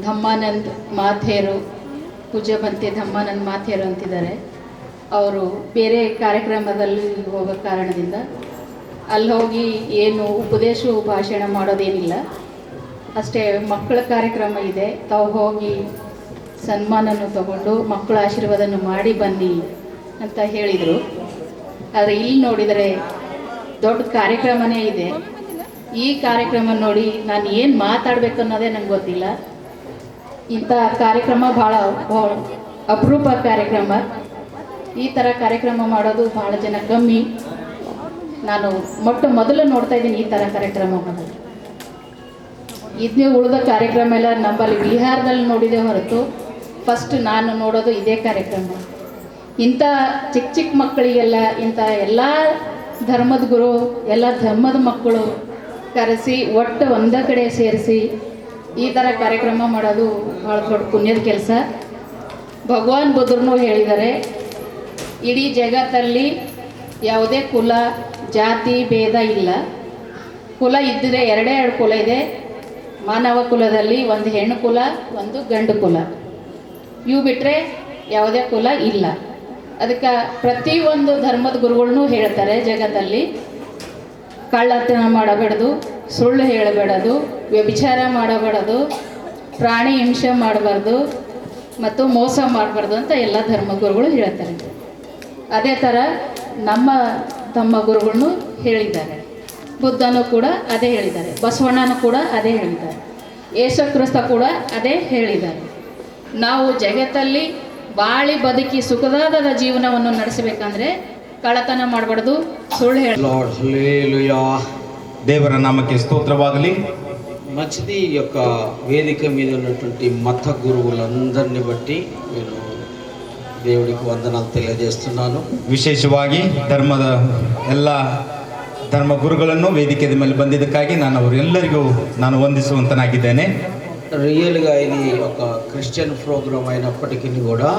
ಧಮ್ಮಾನಂದ್ ಮಾಥೇರು, ಪೂಜ್ಯ ಬಂತೆ ಧಮ್ಮಾನಂದ್ ಮಾಥೇರು ಅಂತಿದ್ದಾರೆ. ಅವರು ಬೇರೆ ಕಾರ್ಯಕ್ರಮದಲ್ಲಿ ಹೋಗೋ ಕಾರಣದಿಂದ ಅಲ್ಲಿ ಹೋಗಿ ಏನು ಉಪದೇಶ ಭಾಷಣ ಮಾಡೋದೇನಿಲ್ಲ, ಅಷ್ಟೇ ಮಕ್ಕಳ ಕಾರ್ಯಕ್ರಮ ಇದೆ, ತಾವು ಹೋಗಿ ಸನ್ಮಾನವನ್ನು ತಗೊಂಡು ಮಕ್ಕಳ ಆಶೀರ್ವಾದವನ್ನು ಮಾಡಿ ಬನ್ನಿ ಅಂತ ಹೇಳಿದರು. ಆದರೆ ಇಲ್ಲಿ ನೋಡಿದರೆ ದೊಡ್ಡ ಕಾರ್ಯಕ್ರಮನೇ ಇದೆ. ಈ ಕಾರ್ಯಕ್ರಮ ನೋಡಿ ನಾನು ಏನು ಮಾತಾಡಬೇಕು ಅನ್ನೋದೇ ನಂಗೆ ಗೊತ್ತಿಲ್ಲ. ಇಂಥ ಕಾರ್ಯಕ್ರಮ ಭಾಳ ಅಪರೂಪ ಕಾರ್ಯಕ್ರಮ. ಈ ಥರ ಕಾರ್ಯಕ್ರಮ ಮಾಡೋದು ಭಾಳ ಜನ ಕಮ್ಮಿ. ನಾನು ಮೊದಲು ನೋಡ್ತಾ ಇದ್ದೀನಿ ಈ ಥರ ಕಾರ್ಯಕ್ರಮ ಮಾಡೋದು. ಇದನ್ನೇ ಉಳಿದ ಕಾರ್ಯಕ್ರಮ ಎಲ್ಲ ನಮ್ಮಲ್ಲಿ ಬಿಹಾರದಲ್ಲಿ ನೋಡಿದೆ ಹೊರತು ಫಸ್ಟ್ ನಾನು ನೋಡೋದು ಇದೇ ಕಾರ್ಯಕ್ರಮ. ಇಂಥ ಚಿಕ್ಕ ಚಿಕ್ಕ ಮಕ್ಕಳಿಗೆಲ್ಲ ಇಂಥ ಎಲ್ಲ ಧರ್ಮದ ಗುರು, ಎಲ್ಲ ಧರ್ಮದ ಮಕ್ಕಳು ಕರೆಸಿ ಒಟ್ಟು ಒಂದೇ ಕಡೆ ಸೇರಿಸಿ ಈ ಥರ ಕಾರ್ಯಕ್ರಮ ಮಾಡೋದು ಭಾಳ ದೊಡ್ಡ ಪುಣ್ಯದ ಕೆಲಸ. ಭಗವಾನ್ ಬುದ್ಧರು ಹೇಳಿದ್ದಾರೆ, ಇಡೀ ಜಗತ್ತಲ್ಲಿ ಯಾವುದೇ ಕುಲ ಜಾತಿ ಭೇದ ಇಲ್ಲ. ಕುಲ ಇದ್ದರೆ ಎರಡೇ ಎರಡು ಕುಲ ಇದೆ. ಮಾನವ ಕುಲದಲ್ಲಿ ಒಂದು ಹೆಣ್ಣು ಕುಲ, ಒಂದು ಗಂಡು ಕುಲ. ಇವು ಬಿಟ್ಟರೆ ಯಾವುದೇ ಕುಲ ಇಲ್ಲ. ಅದಕ್ಕೆ ಪ್ರತಿಯೊಂದು ಧರ್ಮದ ಗುರುಗಳನ್ನೂ ಹೇಳ್ತಾರೆ, ಜಗತ್ತಲ್ಲಿ ಕಳ್ಳತನ ಮಾಡಬೇಡದು, ಸುಳ್ಳು ಹೇಳಬೇಡದು, ವ್ಯಭಿಚಾರ ಮಾಡಬೇಡದು, ಪ್ರಾಣಿ ಹಿಂಸೆ ಮಾಡಬಾರ್ದು ಮತ್ತು ಮೋಸ ಮಾಡಬಾರ್ದು ಅಂತ ಎಲ್ಲ ಧರ್ಮಗುರುಗಳು ಹೇಳ್ತಾರೆ. ಅದೇ ಥರ ನಮ್ಮ ಗುರುಗಳನ್ನು ಹೇಳಿದ್ದಾರೆ. ಬುದ್ಧನೂ ಕೂಡ ಅದೇ ಹೇಳಿದ್ದಾರೆ, ಬಸವಣ್ಣನೂ ಕೂಡ ಅದೇ ಹೇಳಿದ್ದಾರೆ, ಯೇಸು ಕ್ರಿಸ್ತ ಕೂಡ ಅದೇ ಹೇಳಿದ್ದಾರೆ. ನಾವು ಜಗತ್ತಲ್ಲಿ ಬಾಳಿ ಬದುಕಿ ಸುಖದಾದ ಜೀವನವನ್ನು ನಡೆಸಬೇಕಂದ್ರೆ ಕಳ್ಳತನ ಮಾಡಬಾರ್ದು, ಸುಳ್ಳು ಹೇಳ. దేవర నామకి స్తోత్రవాగలి. మచిది యొక్క వేదిక మీద ఉన్నటువంటి మత గురువులందరినీ బట్టి నేను దేవుడికి వందనాలు తెలియజేస్తున్నాను. ವಿಶೇಷವಾಗಿ ಧರ್ಮದ ಎಲ್ಲ ಧರ್ಮ ಗುರುಗಳನ್ನು ವೇದಿಕೆ ಮೇಲೆ ಬಂದಿದ್ದಕ್ಕಾಗಿ ನಾನು ಅವರೆಲ್ಲರಿಗೂ ನಾನು ವಂದಿಸುವಂತನಾಗಿದ್ದೇನೆ. రియల్గా ఇది ఒక క్రిస్టియన్ ప్రోగ్రామ్ అయినప్పటికీ కూడా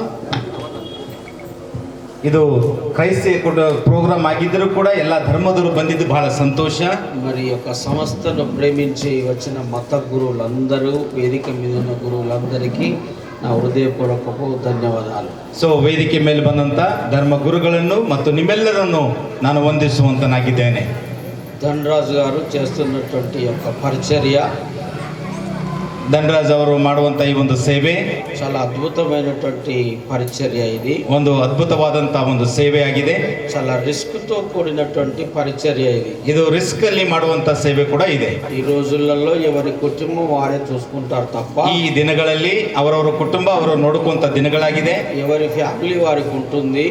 ಇದು ಕ್ರೈಸ್ತ ಪ್ರೋಗ್ರಾಮ್ ಆಗಿದ್ದರೂ ಕೂಡ ಎಲ್ಲ ಧರ್ಮದವರು ಬಂದಿದ್ದು ಬಹಳ ಸಂತೋಷ. మరి యొక్క సంస్థను ప్రేమించి వచ్చిన మత గురువులందరూ, వేదిక మీద ఉన్న గురువులందరికీ నా హృదయపూర్వకపు ధన్యవాదాలు. ಸೊ ವೇದಿಕೆ ಮೇಲೆ ಬಂದಂಥ ಧರ್ಮ ಗುರುಗಳನ್ನು ಮತ್ತು ನಿಮ್ಮೆಲ್ಲರನ್ನು ನಾನು ವಂದಿಸುವಂತನಾಗಿದ್ದೇನೆ. ధనరాజు గారు చేస్తున్నటువంటి యొక్క పరిచర్య, ಧನರಾಜ್ ಅವರು ಮಾಡುವಂಥ ಈ ಒಂದು ಸೇವೆ చాలా అద్భుతమైనటువంటి పరిచర్య. ఇది ಒಂದು ಅದ್ಭುತವಾದಂಥ ಒಂದು ಸೇವೆ ಆಗಿದೆ. చాలా రిస్క్తో కూడినటువంటి పరిచర్య. ಇದು ರಿಸ್ಕ್ ಅಲ್ಲಿ ಮಾಡುವಂಥ ಸೇವೆ ಕೂಡ ಇದೆ. ఈ రోజులలో ఎవరి కుటుంబం వారే చూసుకుంటారు తప్ప, ಈ ದಿನಗಳಲ್ಲಿ ಅವರವರ ಕುಟುಂಬ ಅವರು ನೋಡುವಂಥ ದಿನಗಳಾಗಿದೆ. ఎవరి ఫ్యామిలీ వారికి ఉంటుంది,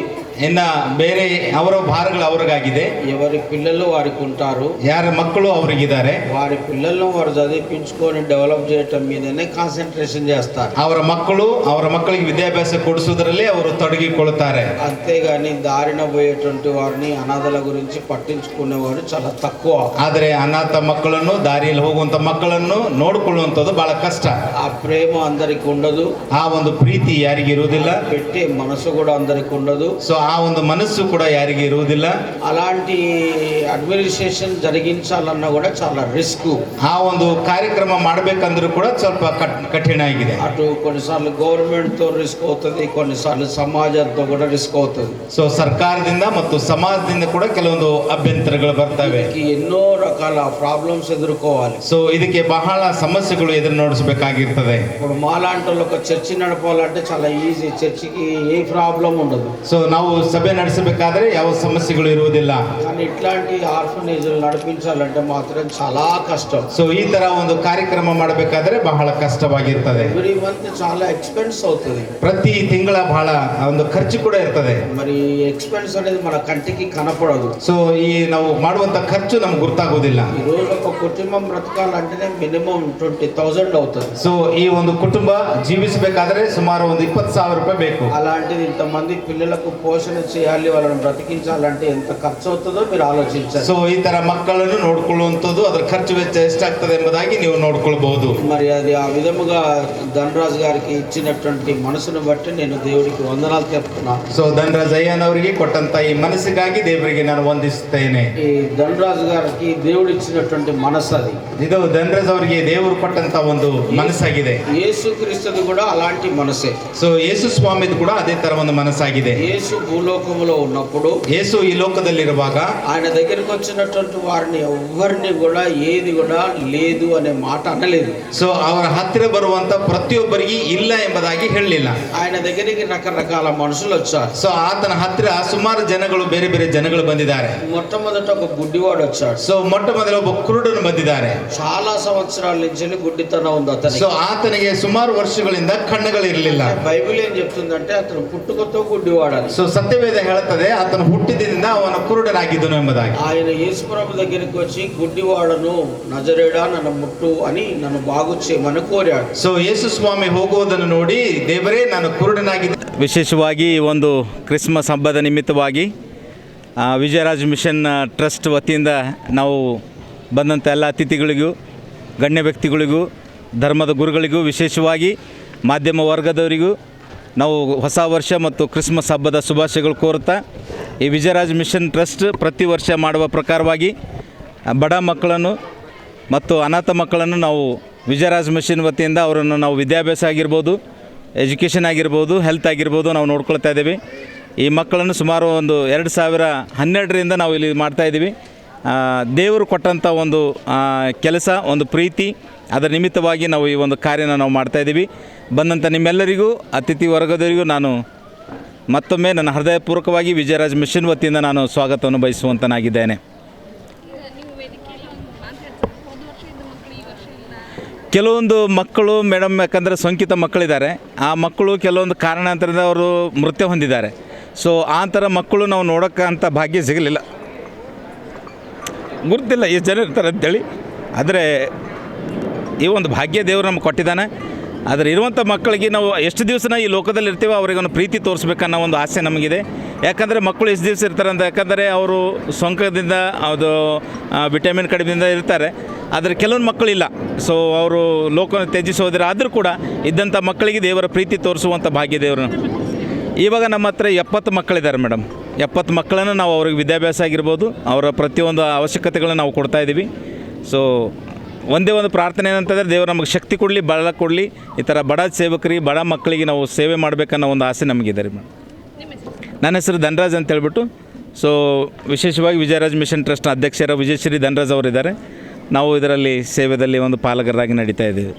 ಇನ್ನ ಬೇರೆ ಅವರ ಭಾರಗಳು ಅವ್ರಿಗಾಗಿದೆ. ఎవరి పిల్లలు వారికి ఉంటారు, ಯಾರ ಮಕ್ಕಳು ಅವರಿಗಿದ್ದಾರೆ, వారి పిల్లలను వారు చదివించుకొని డెవలప్ చేయటం మీదనే కాన్సన్ట్రేషన్ చేస్తారు. ಅವರ ಮಕ್ಕಳಿಗೆ ವಿದ್ಯಾಭ್ಯಾಸ ಕೊಡಿಸುವುದರಲ್ಲಿ ಅವರು ತೊಡಗಿಕೊಳ್ಳುತ್ತಾರೆ. అంతేగాని దారిన పోయేటువంటి వారిని, అనాథల గురించి పట్టించుకునేవారు చాలా తక్కువ. ಆದರೆ ಅನಾಥ ಮಕ್ಕಳನ್ನು, ದಾರಿಯಲ್ಲಿ ಹೋಗುವಂತ ಮಕ್ಕಳನ್ನು ನೋಡಿಕೊಳ್ಳುವಂಥದ್ದು ಬಹಳ ಕಷ್ಟ. ఆ ప్రేమ అందరికి ఉండదు, ಆ ಒಂದು ಪ್ರೀತಿ ಯಾರಿಗಿರುವುದಿಲ್ಲ, పెట్టే మనసు కూడా అందరికి ఉండదు. ಸೊ ಆ ಆ ಒಂದು ಮನಸ್ಸು ಕೂಡ ಯಾರಿಗೆ ಇರುವುದಿಲ್ಲ. అలాంటి అడ్మినిస్ట్రేషన్ జరిగించాలన్నా కూడా చాలా రిస్క్. ಆ ಒಂದು ಕಾರ್ಯಕ್ರಮ ಮಾಡಬೇಕಂದ್ರೂ ಕೂಡ ಸ್ವಲ್ಪ ಕಠಿಣ ಆಗಿದೆ. అటు కొన్నిసార్లు గవర్నమెంట్ తో రిస్క్ అవుతుంది, కొన్నిసార్లు సమాజంతో కూడా రిస్క్ అవుతుంది. ಸೊ ಸರ್ಕಾರದಿಂದ ಮತ್ತು ಸಮಾಜದಿಂದ ಕೂಡ ಕೆಲವೊಂದು ಅಭ್ಯಂತರಗಳು ಬರ್ತವೆ. ఎన్నో రకాల ప్రాబ్లమ్స్ ఎదుర్కోవాలి. ಸೊ ಇದಕ್ಕೆ ಬಹಳ ಸಮಸ್ಯೆಗಳು ಎದುರು ನೋಡಿಸಬೇಕಾಗಿರ್ತದೆ. ఇప్పుడు మాలాంటి ఒక చర్చి నడపాలంటే చాలా ఈజీ, చర్చికి ఏ ప్రాబ్లం ఉండదు. ಸೊ ನಾವು ಸಭೆ ನಡೆಸಬೇಕಾದ್ರೆ ಯಾವ ಸಮಸ್ಯೆಗಳು ಇರುವುದಿಲ್ಲ. కానీ ఇట్లాంటి ఆర్ఫనేజ్లు నడిపించాలంటే మాత్రం చాలా కష్టం. ಸೊ ಈ ತರ ಒಂದು ಕಾರ್ಯಕ್ರಮ ಮಾಡಬೇಕಾದ್ರೆ ಬಹಳ ಕಷ್ಟವಾಗಿರ್ತದೆ. ఎవ్రీ మంత్ చాలా ఎక్స్పెన్స్ అవుతుంది. ಪ್ರತಿ ತಿಂಗಳ ಬಹಳ ಒಂದು ಖರ್ಚು ಕೂಡ ಇರ್ತದೆ. మరి ఎక్స్పెన్స్ అనేది మన కంటికి కనపడదు. ಸೊ ಈ ನಾವು ಮಾಡುವಂತ ಖರ್ಚು ನಮ್ಗೆ ಗೊತ್ತಾಗೋದಿಲ್ಲ. ఈ రోజు ఒక కుటుంబం బ్రతకాలంటేనే మినిమం 20,000 అవుతుంది. ಸೊ ಈ ಒಂದು ಕುಟುಂಬ ಜೀವಿಸಬೇಕಾದ್ರೆ ಸುಮಾರು ಒಂದು 20,000 ರೂಪಾಯಿ ಬೇಕು. అలాంటిది ఇంతమంది పిల్లలకు పోషణ చేయాలి, వాళ్ళని బ్రతికించాలంటే ఎంత ఖర్చు అవుతుందో మీరు ఆలోచించాలి. ಸೊ ಈ ತರ ಮಕ್ಕಳನ್ನು ನೋಡ್ಕೊಳ್ಳುವಂಥದ್ದು ಅದರ ಖರ್ಚು ವೆಚ್ಚ ಎಷ್ಟಾಗ್ತದೆ ಎಂಬುದಾಗಿ ನೀವು ನೋಡ್ಕೊಳ್ಬಹುದು. మరి అది ఆ విధముగా ధనరాజు గారికి ఇచ్చినటువంటి మనసును బట్టి నేను దేవుడికి వందనాలు చెప్తున్నాను. ಸೊ ಧನರಾಜ್ ಅಯ್ಯನವರಿಗೆ ಕೊಟ್ಟಂತ ಈ ಮನಸ್ಸಿಗಾಗಿ ದೇವರಿಗೆ ನಾನು ವಂದಿಸುತ್ತೇನೆ. ఈ ధనరాజు గారికి దేవుడు ఇచ్చినటువంటి మనసు అది. ಇದು ಧನರಾಜ್ ಅವರಿಗೆ ದೇವರು ಕೊಟ್ಟಂತ ಒಂದು ಮನಸ್ಸಾಗಿದೆ. యేసుక్రీస్తుది కూడా అలాంటి మనసే. ಸೊ ಯೇಸು ಸ್ವಾಮಿದು ಕೂಡ ಅದೇ ತರ ಒಂದು ಮನಸ್ಸಾಗಿದೆ. యేసు భూలోకములో ఉన్నప్పుడు, ಯೇಸು ಈ ಲೋಕದಲ್ಲಿರುವಾಗ ఆయన దగ్గరికి వచ్చినటువంటి వారిని ఎవరిని కూడా ఏది కూడా లేదు అనే మాట అనలేదు. ಸೊ ಅವರ ಹತ್ತಿರ ಬರುವಂತ ಪ್ರತಿಯೊಬ್ಬರಿಗೆ ಇಲ್ಲ ಎಂಬುದಾಗಿ ಹೇಳಲಿಲ್ಲ. ఆయన దగ్గరికి రకరకాల మనుషులు వచ్చారు. ಸೊ ಆತನ ಹತ್ತಿರ ಸುಮಾರು ಜನಗಳು, ಬೇರೆ ಬೇರೆ ಜನಗಳು ಬಂದಿದ್ದಾರೆ. మొట్టమొదట ఒక గుడ్డివాడు వచ్చాడు. ಸೊ ಮೊಟ್ಟ ಮೊದಲ ಒಬ್ಬ ಕುರುಡನು ಬಂದಿದ್ದಾರೆ. చాలా సంవత్సరాల నుంచి గుడ్డితనం ఉంది అతనికి. ಸೊ ಆತನಿಗೆ ಸುಮಾರು ವರ್ಷಗಳಿಂದ ಕಣ್ಣುಗಳಿರಲಿಲ್ಲ. బైబిల్ ఏం చెప్తుందంటే అతను పుట్టుకతో గుడ్డివాడని. ಸೊ ಸತ್ಯವೇದ ಹೇಳುತ್ತದೆ ಆತನು ಹುಟ್ಟಿದಿಂದ ಅವನ ಕುರುಡನಾಗಿದ್ದನು ಎಂಬುದಾಗಿ. ఆయన యేసుప్రభు దగ్గరికి వచ్చి గుడ్డివాడను, నజరేడా నన్ను ముట్టు అని నన్ను బాగు చేయమని కోరాడు. ಸೊ ಯೇಸು ಸ್ವಾಮಿ ಹೋಗುವುದನ್ನು ನೋಡಿ, ದೇವರೇ ನಾನು ಕುರುಡನಾಗಿದ್ದೆ. ವಿಶೇಷವಾಗಿ ಒಂದು ಕ್ರಿಸ್ಮಸ್ ಹಬ್ಬದ ನಿಮಿತ್ತವಾಗಿ ವಿಜಯರಾಜ್ ಮಿಷನ್ ಟ್ರಸ್ಟ್ ವತಿಯಿಂದ ನಾವು ಬಂದಂಥ ಎಲ್ಲ ಅತಿಥಿಗಳಿಗೂ, ಗಣ್ಯ ವ್ಯಕ್ತಿಗಳಿಗೂ, ಧರ್ಮದ ಗುರುಗಳಿಗೂ, ವಿಶೇಷವಾಗಿ ಮಾಧ್ಯಮ ವರ್ಗದವರಿಗೂ ನಾವು ಹೊಸ ವರ್ಷ ಮತ್ತು ಕ್ರಿಸ್ಮಸ್ ಹಬ್ಬದ ಶುಭಾಶಯಗಳು ಕೋರುತ್ತಾ, ಈ ವಿಜಯರಾಜ್ ಮಿಷನ್ ಟ್ರಸ್ಟ್ ಪ್ರತಿ ವರ್ಷ ಮಾಡುವ ಪ್ರಕಾರವಾಗಿ ಬಡ ಮಕ್ಕಳನ್ನು ಮತ್ತು ಅನಾಥ ಮಕ್ಕಳನ್ನು ನಾವು ವಿಜಯರಾಜ್ ಮಿಷನ್ ವತಿಯಿಂದ ಅವರನ್ನು ನಾವು ವಿದ್ಯಾಭ್ಯಾಸ ಆಗಿರ್ಬೋದು, ಎಜುಕೇಷನ್ ಆಗಿರ್ಬೋದು, ಹೆಲ್ತ್ ಆಗಿರ್ಬೋದು ನಾವು ನೋಡ್ಕೊಳ್ತಾ ಇದ್ದೀವಿ. ಈ ಮಕ್ಕಳನ್ನು ಸುಮಾರು ಒಂದು 2012ರಿಂದ ನಾವು ಇಲ್ಲಿ ಮಾಡ್ತಾಯಿದ್ದೀವಿ. ದೇವರು ಕೊಟ್ಟಂಥ ಒಂದು ಕೆಲಸ, ಒಂದು ಪ್ರೀತಿ, ಅದರ ನಿಮಿತ್ತವಾಗಿ ನಾವು ಈ ಒಂದು ಕಾರ್ಯನ ನಾವು ಮಾಡ್ತಾಯಿದ್ದೀವಿ. ಬಂದಂಥ ನಿಮ್ಮೆಲ್ಲರಿಗೂ, ಅತಿಥಿ ವರ್ಗದವರಿಗೂ ನಾನು ಮತ್ತೊಮ್ಮೆ ನನ್ನ ಹೃದಯಪೂರ್ವಕವಾಗಿ ವಿಜಯರಾಜ್ ಮಿಷನ್ ವತಿಯಿಂದ ನಾನು ಸ್ವಾಗತವನ್ನು ಬಯಸುವಂತನಾಗಿದ್ದೇನೆ. ಕೆಲವೊಂದು ಮಕ್ಕಳು ಮೇಡಮ್, ಯಾಕಂದರೆ ಸೋಂಕಿತ ಮಕ್ಕಳಿದ್ದಾರೆ, ಆ ಮಕ್ಕಳು ಕೆಲವೊಂದು ಕಾರಣಾಂತರದಿಂದ ಅವರು ಮೃತ್ಯು ಹೊಂದಿದ್ದಾರೆ. ಸೊ ಆ ಥರ ಮಕ್ಕಳು ನಾವು ನೋಡೋಕ್ಕಂಥ ಭಾಗ್ಯ ಸಿಗಲಿಲ್ಲ, ಗುರುತಿಲ್ಲ ಎಷ್ಟು ಜನ ಇರ್ತಾರೆ ಅಂತೇಳಿ. ಆದರೆ ಈ ಒಂದು ಭಾಗ್ಯ ದೇವರು ನಮ್ಗೆ ಕೊಟ್ಟಿದ್ದಾನೆ. ಆದರೆ ಇರುವಂಥ ಮಕ್ಕಳಿಗೆ ನಾವು ಎಷ್ಟು ದಿವಸ ಈ ಲೋಕದಲ್ಲಿ ಇರ್ತೀವೋ ಅವರಿಗೆ ಒಂದು ಪ್ರೀತಿ ತೋರಿಸ್ಬೇಕನ್ನೋ ಒಂದು ಆಸೆ ನಮಗಿದೆ. ಯಾಕಂದರೆ ಮಕ್ಕಳು ಎಷ್ಟು ದಿವಸ ಇರ್ತಾರೆ ಅಂತ, ಯಾಕಂದರೆ ಅವರು ಸೋಂಕದಿಂದ ಅದು ವಿಟಮಿನ್ ಕಡಿಮೆಯಿಂದ ಇರ್ತಾರೆ. ಆದರೆ ಕೆಲವೊಂದು ಮಕ್ಕಳಿಲ್ಲ. ಸೊ ಅವರು ಲೋಕವನ್ನು ತ್ಯಜಿಸೋದ್ರೆ, ಆದರೂ ಕೂಡ ಇದ್ದಂಥ ಮಕ್ಕಳಿಗೆ ದೇವರ ಪ್ರೀತಿ ತೋರಿಸುವಂಥ ಭಾಗ್ಯ ದೇವರು. ಇವಾಗ ನಮ್ಮ ಹತ್ರ 70 ಮಕ್ಕಳಿದ್ದಾರೆ ಮೇಡಮ್. 70 ಮಕ್ಕಳನ್ನು ನಾವು ಅವ್ರಿಗೆ ವಿದ್ಯಾಭ್ಯಾಸ ಆಗಿರ್ಬೋದು, ಅವರ ಪ್ರತಿಯೊಂದು ಅವಶ್ಯಕತೆಗಳನ್ನು ನಾವು ಕೊಡ್ತಾಯಿದ್ದೀವಿ. ಸೊ ಒಂದೇ ಒಂದು ಪ್ರಾರ್ಥನೆ ಏನಂತಂದರೆ, ದೇವರು ನಮಗೆ ಶಕ್ತಿ ಕೊಡಲಿ, ಬಲ ಕೊಡಲಿ. ಈ ಥರ ಬಡ ಸೇವಕರಿಗೆ, ಬಡ ಮಕ್ಕಳಿಗೆ ನಾವು ಸೇವೆ ಮಾಡಬೇಕನ್ನೋ ಒಂದು ಆಸೆ ನಮಗಿದೆ ರೀ ಮೇಡಮ್. ನನ್ನ ಹೆಸರು ಧನರಾಜ್ ಅಂತ ಹೇಳ್ಬಿಟ್ಟು. ಸೊ ವಿಶೇಷವಾಗಿ ವಿಜಯರಾಜ್ ಮಿಷನ್ ಟ್ರಸ್ಟ್ನ ಅಧ್ಯಕ್ಷರ ವಿಜಯಶ್ರೀ ಧನರಾಜ್ ಅವರಿದ್ದಾರೆ. ನಾವು ಇದರಲ್ಲಿ ಸೇವೆಯಲ್ಲಿ ಒಂದು ಪಾಲಕರಾಗಿ ನಡೀತಾ ಇದ್ದೀವಿ.